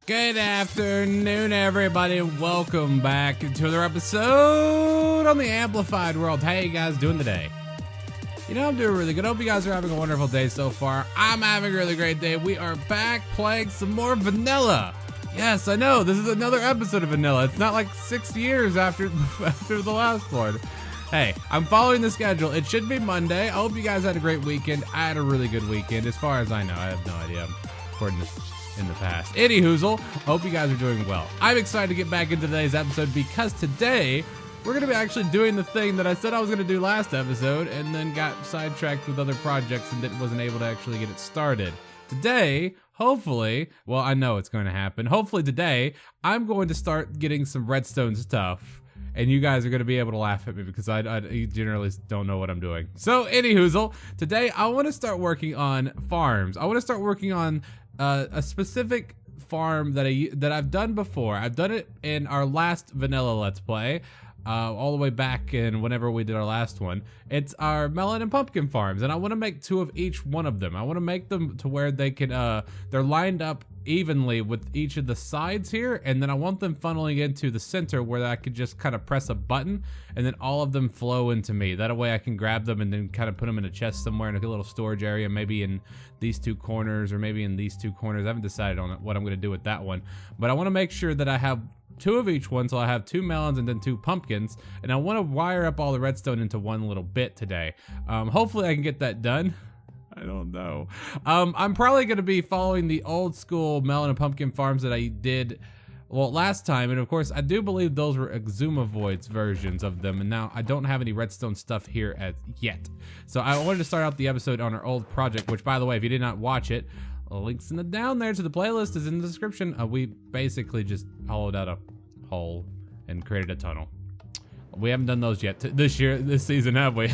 Good afternoon, everybody. Welcome back to another episode on the Amplified World. How you guys doing today? You know, I'm doing really good. Hope you guys are having a wonderful day so far. I'm having a really great day. We are back playing some more vanilla. Yes, I know. This is another episode of vanilla. It's not like 6 years after the last one. Hey, I'm following the schedule. It should be Monday. I hope you guys had a great weekend. I had a really good weekend, as far as I know. I have no idea. According to in the past. Anyhoozle, hope you guys are doing well. I'm excited to get back into today's episode because today we're going to be actually doing the thing that I said I was going to do last episode and then got sidetracked with other projects and wasn't able to actually get it started. Today, hopefully, well, I know it's going to happen. Hopefully today, I'm going to start getting some redstone stuff. And you guys are going to be able to laugh at me because I generally don't know what I'm doing. So, anyhoozle, today I want to start working on farms. I want to start working on a specific farm that I've done before. I've done it in our last vanilla Let's Play, all the way back in whenever we did our last one. It's our melon and pumpkin farms, and I want to make 2 of each one of them. I want to make them to where they can, they're lined up evenly with each of the sides here, and then I want them funneling into the center where I could just kind of press a button and then all of them flow into me. That way I can grab them and then kind of put them in a chest somewhere in a little storage area, maybe in these 2 corners or maybe in these 2 corners. I haven't decided on what I'm going to do with that one, but I want to make sure that I have 2 of each one, so I have 2 melons and then 2 pumpkins, and I want to wire up all the redstone into one little bit today. Hopefully I can get that done. I don't know. I'm probably going to be following the old school melon and pumpkin farms that I did, well, last time. And of course, I do believe those were Xisuma Voids versions of them. And now I don't have any redstone stuff here as yet. So I wanted to start out the episode on our old project, which, by the way, if you did not watch it, links in the down there to the playlist is in the description. We basically just hollowed out a hole and created a tunnel. We haven't done those yet this season, have we?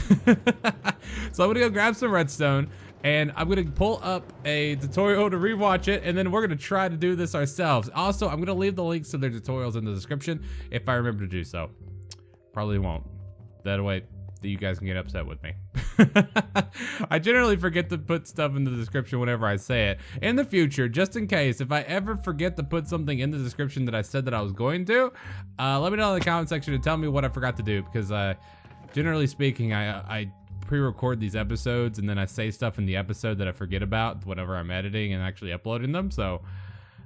So I'm gonna go grab some redstone and I'm gonna pull up a tutorial to rewatch it, and then we're gonna try to do this ourselves. Also, I'm gonna leave the links to their tutorials in the description if I remember to do so. Probably won't. That way you guys can get upset with me. I generally forget to put stuff in the description whenever I say it. In the future, just in case, if I ever forget to put something in the description that I said that I was going to, let me know in the comment section and tell me what I forgot to do, because generally speaking, I pre-record these episodes and then I say stuff in the episode that I forget about whenever I'm editing and actually uploading them. So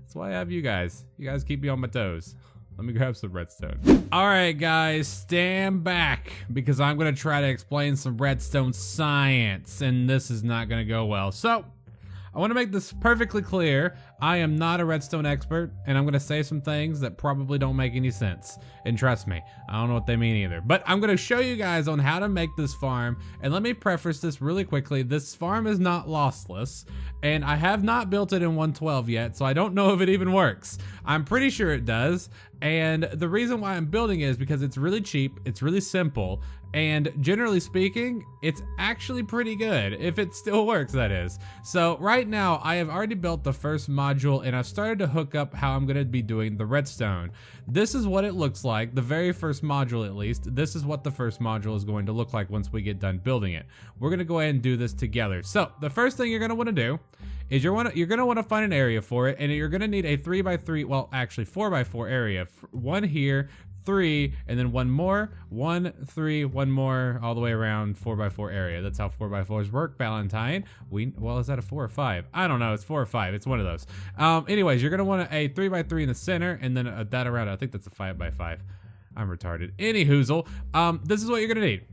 that's why I have you guys. You guys keep me on my toes. Let me grab some redstone. All right, guys, stand back because I'm gonna try to explain some redstone science, and this is not gonna go well. So, I wanna make this perfectly clear. I am not a redstone expert, and I'm gonna say some things that probably don't make any sense. And trust me, I don't know what they mean either. But I'm gonna show you guys on how to make this farm, and let me preface this really quickly. This farm is not lossless, and I have not built it in 1.12 yet, so I don't know if it even works. I'm pretty sure it does, and the reason why I'm building it is because it's really cheap, it's really simple, and generally speaking, it's actually pretty good, if it still works, that is. So right now, I have already built the first module, and I've started to hook up how I'm gonna be doing the redstone. This is what it looks like, the very first module at least. This is what the first module is going to look like once we get done building it. We're gonna go ahead and do this together. So the first thing you're gonna wanna do is you're gonna want to find an area for it, and you're gonna need a 3x3, well, actually 4x4 area. 1 here, 3, and then 1 more, 1, 3, 1 more, all the way around 4x4 area. That's how 4x4s work, Ballentinelp. Well, is that a 4 or 5? I don't know. It's 4 or 5. It's one of those. Anyways, you're gonna want a 3x3 in the center, and then that around. I think that's a 5x5. I'm retarded. Anyhoozle, this is what you're gonna need,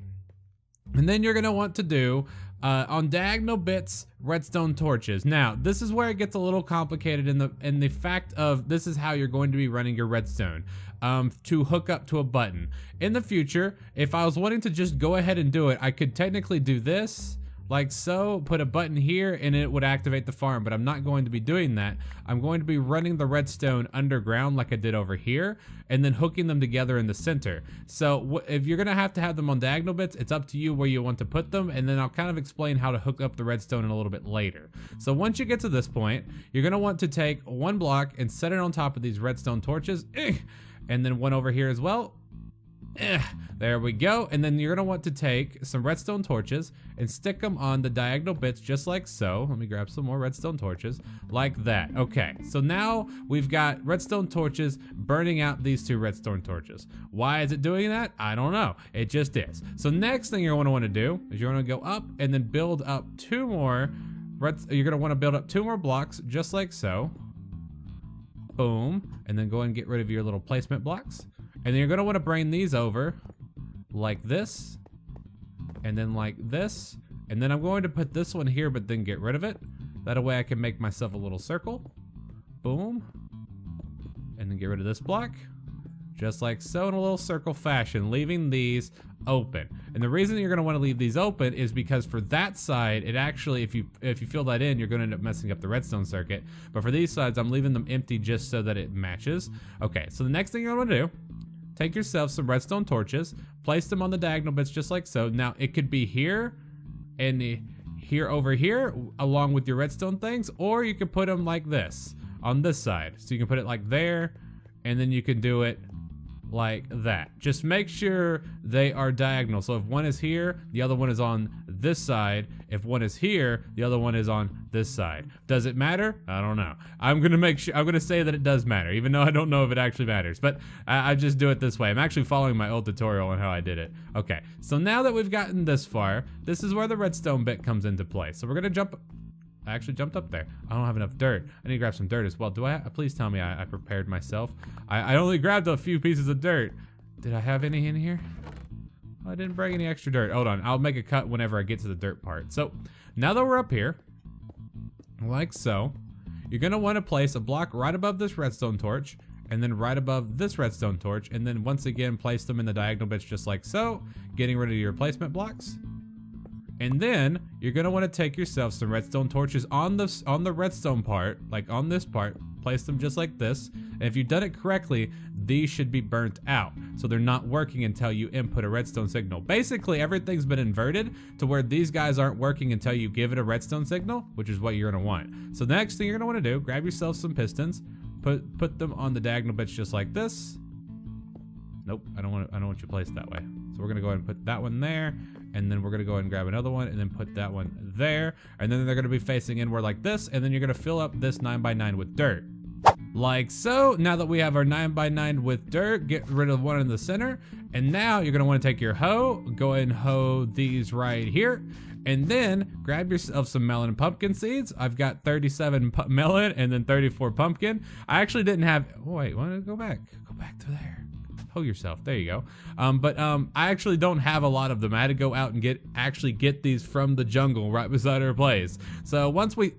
and then you're gonna want to do. On diagonal bits, redstone torches. Now, this is where it gets a little complicated in the fact of this is how you're going to be running your redstone to hook up to a button. In the future, if I was wanting to just go ahead and do it, I could technically do this like so, put a button here, and it would activate the farm, but I'm not going to be doing that. I'm going to be running the redstone underground like I did over here, and then hooking them together in the center. So if you're gonna have to have them on diagonal bits, it's up to you where you want to put them, and then I'll kind of explain how to hook up the redstone in a little bit later. So once you get to this point, you're gonna want to take 1 block and set it on top of these redstone torches, and then 1 over here as well. There we go. And then you're going to want to take some redstone torches and stick them on the diagonal bits just like so. Let me grab some more redstone torches like that. Okay, so now we've got redstone torches burning out these 2 redstone torches. Why is it doing that? I don't know. It just is. So next thing you're going to want to do is you're going to go up and then build up 2 more. You're going to want to build up 2 more blocks just like so. Boom. And then go and get rid of your little placement blocks. And then you're going to want to bring these over like this, and then like this, and then I'm going to put this one here but then get rid of it. That way I can make myself a little circle. Boom. And then get rid of this block just like so in a little circle fashion, leaving these open. And the reason you're going to want to leave these open is because for that side, it actually, if you fill that in, you're going to end up messing up the redstone circuit. But for these sides, I'm leaving them empty just so that it matches. Okay, so the next thing you're going to do, take yourself some redstone torches, place them on the diagonal bits just like so. Now it could be here and here over here along with your redstone things, or you could put them like this on this side. So you can put it like there, and then you can do it like that. Just make sure they are diagonal. So if one is here, the other one is on this side. If one is here, the other one is on this side. Does it matter? I don't know. I'm gonna say that it does matter, even though I don't know if it actually matters, but I just do it this way. I'm actually following my old tutorial on how I did it. Okay, so now that we've gotten this far, this is where the redstone bit comes into play. So we're gonna jump. I actually jumped up there. I don't have enough dirt. I need to grab some dirt as well. Please tell me I prepared myself. I only grabbed a few pieces of dirt. Did I have any in here? Oh, I didn't bring any extra dirt. Hold on, I'll make a cut whenever I get to the dirt part. So now that we're up here, like so, you're gonna wanna place a block right above this redstone torch, and then right above this redstone torch, and then once again, place them in the diagonal bits just like so, getting rid of your placement blocks. And then you're gonna want to take yourself some redstone torches on the redstone part, like on this part, place them just like this. And if you've done it correctly, these should be burnt out, so they're not working until you input a redstone signal. Basically, everything's been inverted to where these guys aren't working until you give it a redstone signal, which is what you're gonna want. So the next thing you're gonna want to do, grab yourself some pistons, put them on the diagonal bits just like this. Nope, I don't want you placed that way. So we're gonna go ahead and put that one there, and then we're gonna go ahead and grab another one and then put that one there, and then they're gonna be facing inward like this, and then you're gonna fill up this 9x9 with dirt. Like so. Now that we have our 9x9 with dirt, get rid of one in the center, and now you're gonna wanna take your hoe, go ahead and hoe these right here, and then grab yourself some melon and pumpkin seeds. I've got 37 melon and then 34 pumpkin. I actually didn't have, oh wait, go back to there. Hoe yourself, there you go. I actually don't have a lot of them. I had to go out and get these from the jungle right beside our place. So once we,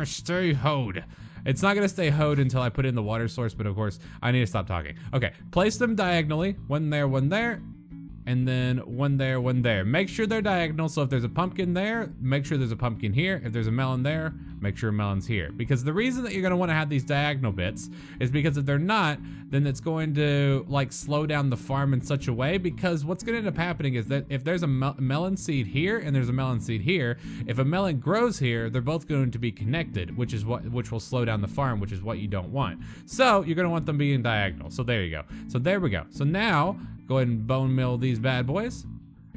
stay hoed. It's not gonna stay hoed until I put in the water source, but of course I need to stop talking. Okay, place them diagonally, one there, and then one there, one there. Make sure they're diagonal, so if there's a pumpkin there, make sure there's a pumpkin here. If there's a melon there, make sure a melon's here. Because the reason that you're gonna wanna have these diagonal bits is because if they're not, then it's going to like slow down the farm in such a way, because what's gonna end up happening is that if there's a melon seed here and there's a melon seed here, if a melon grows here, they're both going to be connected, which will slow down the farm, which is what you don't want. So you're gonna want them being diagonal. So there you go. So there we go. So now, go ahead and bone mill these bad boys.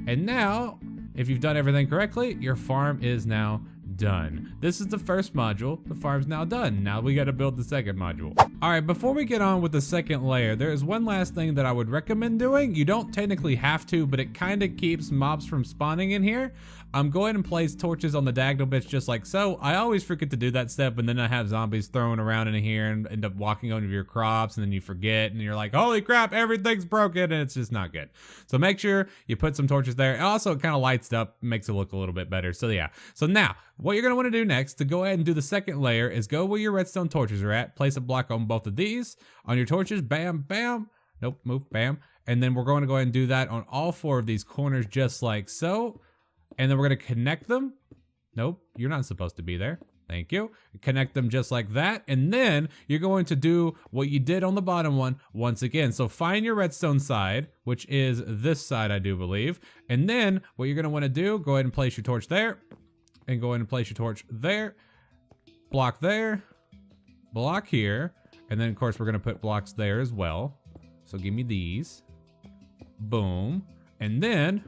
And now, if you've done everything correctly, your farm is now done. This is the first module. The farm's now done. Now we got to build the second module. All right, before we get on with the second layer, there is one last thing that I would recommend doing. You don't technically have to, but it kind of keeps mobs from spawning in here. I'm going to place torches on the diagonal bits just like so. I always forget to do that step, and then I have zombies thrown around in here and end up walking over your crops, and then you forget, and you're like, holy crap, everything's broken, and it's just not good. So make sure you put some torches there. And also, it kind of lights it up, makes it look a little bit better. So yeah. So now, what you're going to want to do next to go ahead and do the second layer is go where your redstone torches are at, place a block on both of these, on your torches, bam, bam, nope, move, bam, and then we're going to go ahead and do that on all 4 of these corners just like so. And then we're going to connect them. Nope, you're not supposed to be there. Thank you. Connect them just like that. And then you're going to do what you did on the bottom one once again. So find your redstone side, which is this side, I do believe. And then what you're going to want to do, go ahead and place your torch there. And go ahead and place your torch there. Block there. Block here. And then, of course, we're going to put blocks there as well. So give me these. Boom. And then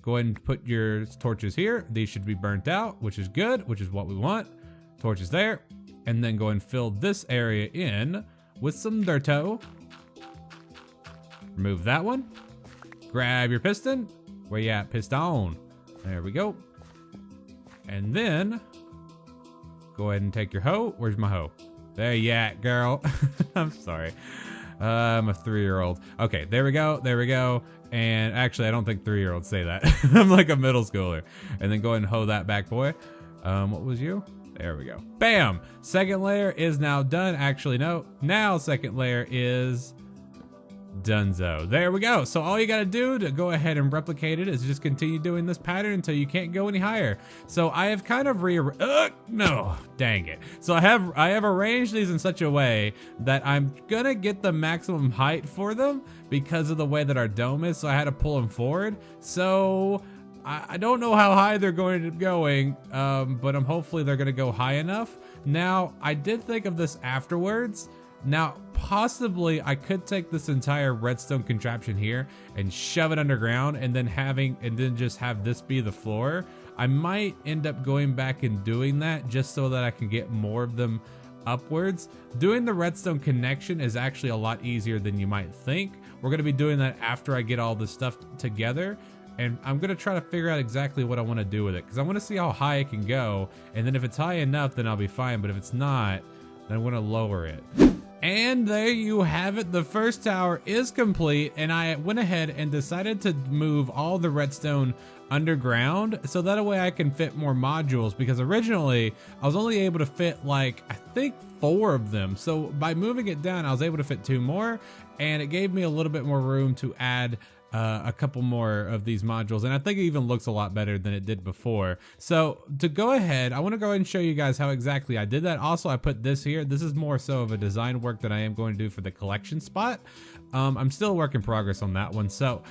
go ahead and put your torches here. These should be burnt out, which is good, which is what we want. Torches there. And then go and fill this area in with some dirto. Remove that one. Grab your piston. Where you at, piston? There we go. And then go ahead and take your hoe. Where's my hoe? There you at, girl. I'm sorry. I'm a 3-year-old. Okay, there we go. There we go. And actually, I don't think 3-year-olds say that. I'm like a middle schooler. And then go ahead and hoe that back, boy. What was you? There we go. Bam! Second layer is now done. Actually, no. Now second layer is donezo. There we go. So all you gotta do to go ahead and replicate it is just continue doing this pattern until you can't go any higher. So I have kind of no, dang it. So I have arranged these in such a way that I'm gonna get the maximum height for them because of the way that our dome is. So I had to pull them forward. So I don't know how high they're going to be going, but hopefully they're gonna go high enough. Now I did think of this afterwards. Now, possibly I could take this entire redstone contraption here and shove it underground and then just have this be the floor. I might end up going back and doing that just so that I can get more of them upwards. Doing the redstone connection is actually a lot easier than you might think. We're going to be doing that after I get all this stuff together. And I'm going to try to figure out exactly what I want to do with it, because I want to see how high it can go. And then if it's high enough, then I'll be fine. But if it's not, then I'm going to lower it. And there you have it. The first tower is complete, and I went ahead and decided to move all the redstone underground so that way I can fit more modules, because originally I was only able to fit like I think 4 of them. So by moving it down, I was able to fit 2 more, and it gave me a little bit more room to add a couple more of these modules, and I think it even looks a lot better than it did before. So to go ahead, I want to go ahead and show you guys how exactly I did that. Also, I put this here. This is more so of a design work that I am going to do for the collection spot. I'm still a work in progress on that one. So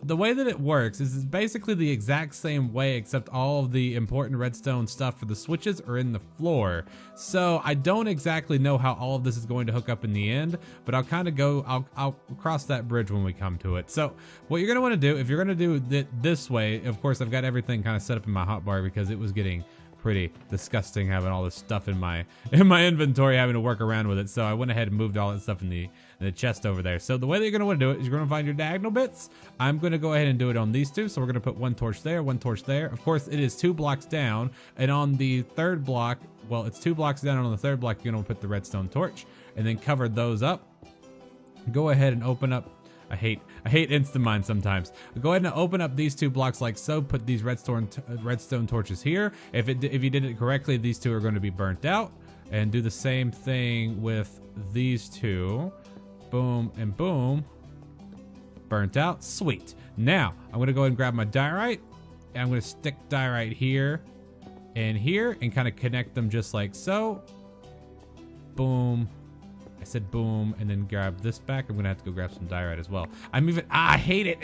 the way that it works is it's basically the exact same way, except all of the important redstone stuff for the switches are in the floor. So I don't exactly know how all of this is going to hook up in the end, but I'll kind of go, I'll cross that bridge when we come to it. So what you're going to want to do, if you're going to do it this way, of course, I've got everything kind of set up in my hotbar because it was getting pretty disgusting having all this stuff in my inventory, having to work around with it. So I went ahead and moved all that stuff in the chest over there. So the way that you're going to want to do it is you're going to find your diagonal bits. I'm going to go ahead and do it on these 2. So we're going to put 1 torch there, 1 torch there. Of course, it is 2 blocks down, and on the 3rd block, well, it's 2 blocks down, and on the 3rd block, you're going to put the redstone torch and then cover those up. Go ahead and open up. I hate Instamine sometimes. Go ahead and open up these 2 blocks like so. Put these redstone torches here. If you did it correctly, these 2 are going to be burnt out. And do the same thing with these 2. Boom and boom. Burnt out. Sweet. Now I'm going to go ahead and grab my diorite, and I'm going to stick diorite here and here and kind of connect them just like so. Boom. I said boom, and then grab this back. I'm gonna have to go grab some diorite as well. I hate it.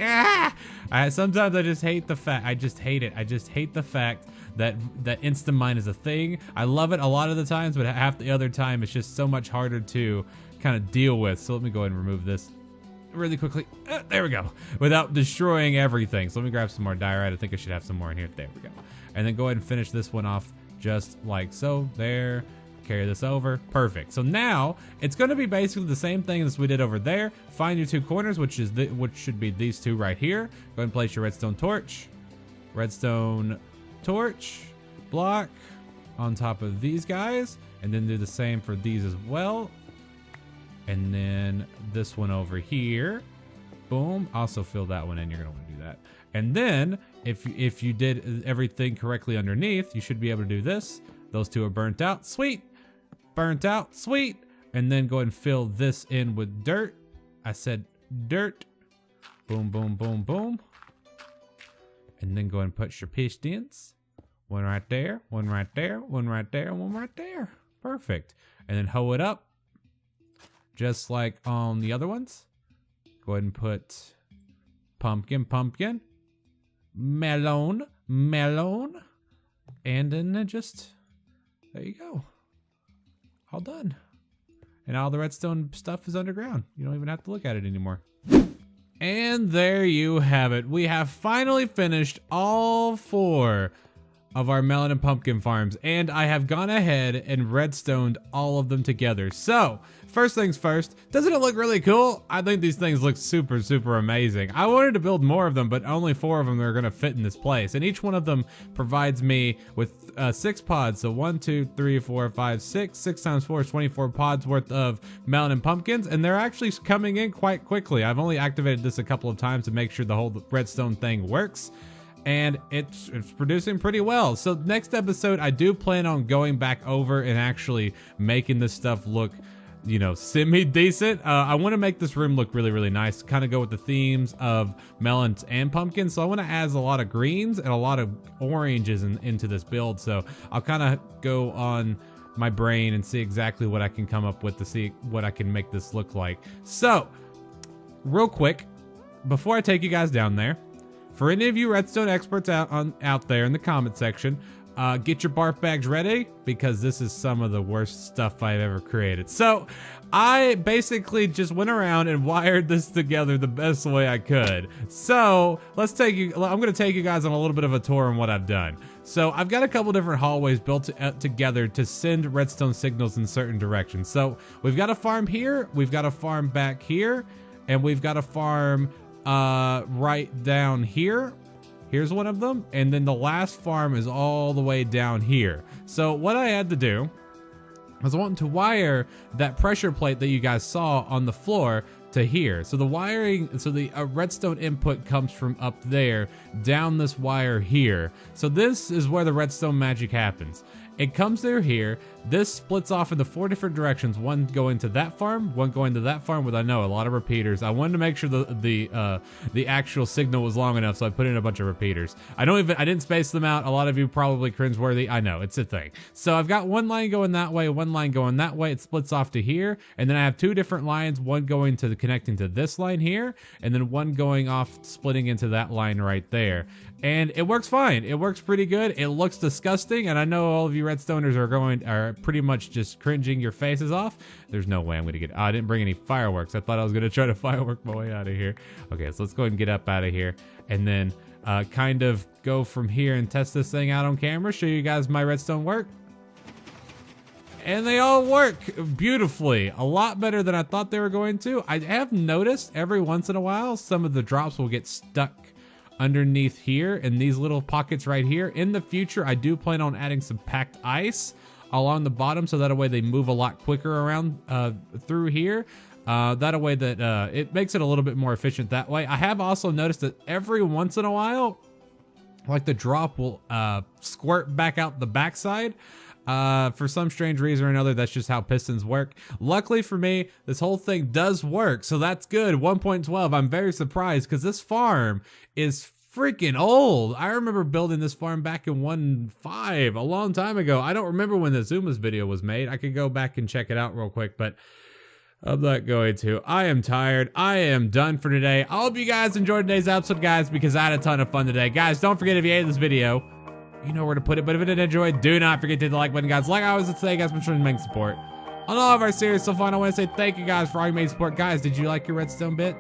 Sometimes I just hate the fact. I just hate it. I just hate the fact that Instamine is a thing. I love it a lot of the times, but half the other time it's just so much harder to kind of deal with. So let me go ahead and remove this really quickly. There we go. Without destroying everything. So let me grab some more diorite. I think I should have some more in here. There we go. And then go ahead and finish this one off just like so. There. Carry this over. Perfect. So now it's going to be basically the same thing as we did over there. Find your 2 corners, which should be these 2 right here. Go ahead and place your redstone torch block on top of these guys, and then do the same for these as well. And then this one over here. Boom. Also fill that one in. You're going to want to do that. And then if you did everything correctly underneath, you should be able to do this. Those 2 are burnt out. Sweet. Burnt out. Sweet. And then go ahead and fill this in with dirt. I said dirt. Boom, boom, boom, boom. And then go ahead and put your pistons. 1 right there, 1 right there, 1 right there, 1 right there. Perfect. And then hoe it up just like on the other ones. Go ahead and put pumpkin, pumpkin, melon, melon, and then just, there you go. All done. And all the redstone stuff is underground. You don't even have to look at it anymore. And there you have it. We have finally finished all 4 of our melon and pumpkin farms, and I have gone ahead and redstoned all of them together. So, first things first, doesn't it look really cool? I think these things look super, super amazing. I wanted to build more of them, but only 4 of them are gonna fit in this place. And each one of them provides me with 6 pods. So 1, 2, 3, 4, 5, 6. 6 times 4 is 24 pods worth of melon and pumpkins, and they're actually coming in quite quickly. I've only activated this a couple of times to make sure the whole redstone thing works. And it's producing pretty well. So next episode, I do plan on going back over and actually making this stuff look, you know, semi-decent. I want to make this room look really, really nice. Kind of go with the themes of melons and pumpkins. So I want to add a lot of greens and a lot of oranges into this build. So I'll kind of go on my brain and see exactly what I can come up with to see what I can make this look like. So, real quick, before I take you guys down there, for any of you redstone experts out there in the comment section, get your barf bags ready, because this is some of the worst stuff I've ever created. So I basically just went around and wired this together the best way I could. So I'm gonna take you guys on a little bit of a tour on what I've done. So I've got a couple different hallways built together to send redstone signals in certain directions. So we've got a farm here, we've got a farm back here, and we've got a farm right down here. Here's one of them, and then the last farm is all the way down here. So what I had to do was I wanted to wire that pressure plate that you guys saw on the floor to here. So the wiring, so the redstone input comes from up there down this wire here. So this is where the redstone magic happens. It comes through here. This splits off into 4 different directions. One going to that farm, one going to that farm with, I know, a lot of repeaters. I wanted to make sure the actual signal was long enough, so I put in a bunch of repeaters. I didn't space them out. A lot of you probably cringeworthy. I know, it's a thing. So I've got one line going that way, one line going that way. It splits off to here, and then I have 2 different lines, one going to connecting to this line here, and then one going off, splitting into that line right there. And it works fine. It works pretty good. It looks disgusting, and I know all of you redstoners are pretty much just cringing your faces off. There's no way I'm gonna get. I didn't bring any fireworks. I thought I was gonna try to firework my way out of here. Okay, so let's go ahead and get up out of here, and then kind of go from here and test this thing out on camera. Show you guys my redstone work. And they all work beautifully. A lot better than I thought they were going to. I have noticed every once in a while some of the drops will get stuck underneath here in these little pockets right here. In the future, I do plan on adding some packed ice along the bottom, so that way they move a lot quicker around through here. That way that it makes it a little bit more efficient that way. I have also noticed that every once in a while, like the drop will squirt back out the backside. For some strange reason or another, that's just how pistons work. Luckily for me, this whole thing does work, so that's good. 1.12, I'm very surprised, because this farm is freaking old. I remember building this farm back in 1.5, a long time ago. I don't remember when the Xisuma's video was made. I could go back and check it out real quick, but I'm not going to. I am tired. I am done for today. I hope you guys enjoyed today's episode, guys, because I had a ton of fun today. Guys, don't forget, if you hated this video, you know where to put it, but if you did enjoy, do not forget to hit the like button, guys. Like I always say, guys, make sure to make support on all of our series so far. I want to say thank you guys for all your main support. Guys, did you like your redstone bit?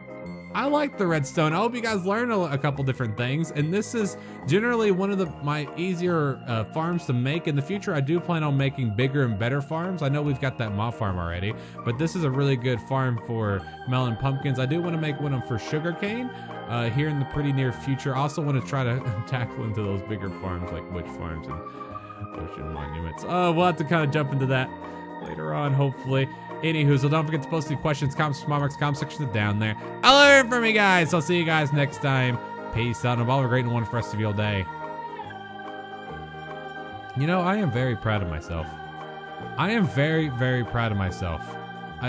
I like the redstone. I hope you guys learned a couple different things, and this is generally one of my easier farms to make. In the future, I do plan on making bigger and better farms. I know we've got that mob farm already, but this is a really good farm for melon pumpkins. I do want to make one for sugarcane here in the pretty near future. I also want to try to tackle into those bigger farms like witch farms and ocean monuments. We'll have to kind of jump into that later on, hopefully. Anywho, so don't forget to post any questions, comments, small marks, comment section down there. I'll learn from you guys. I'll see you guys next time. Peace out, and have a great and wonderful rest of your day. You know, I am very proud of myself. I am very, very proud of myself.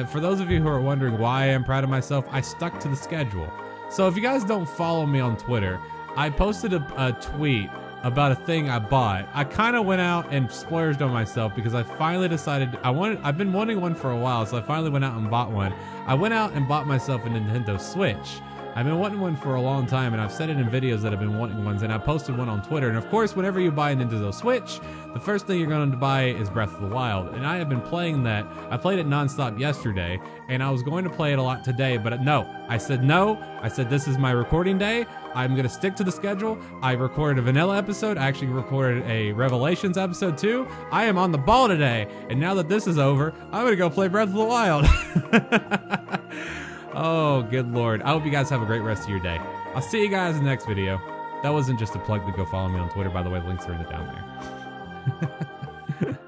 For those of you who are wondering why I am proud of myself, I stuck to the schedule. So if you guys don't follow me on Twitter, I posted a tweet about a thing I bought. I kind of went out and splurged on myself because I finally decided I've been wanting one for a while, so I finally went out and bought one. I went out and bought myself a Nintendo Switch. I've been wanting one for a long time, and I've said it in videos that I've been wanting ones, and I posted one on Twitter. And of course, whenever you buy a Nintendo Switch, the first thing you're going to buy is Breath of the Wild. And I have been playing that. I played it nonstop yesterday, and I was going to play it a lot today, but no. I said no. I said this is my recording day. I'm going to stick to the schedule. I recorded a vanilla episode. I actually recorded a Revelations episode too. I am on the ball today, and now that this is over, I'm going to go play Breath of the Wild. Oh, good Lord. I hope you guys have a great rest of your day. I'll see you guys in the next video. That wasn't just a plug to go follow me on Twitter, by the way. The links are in the down there.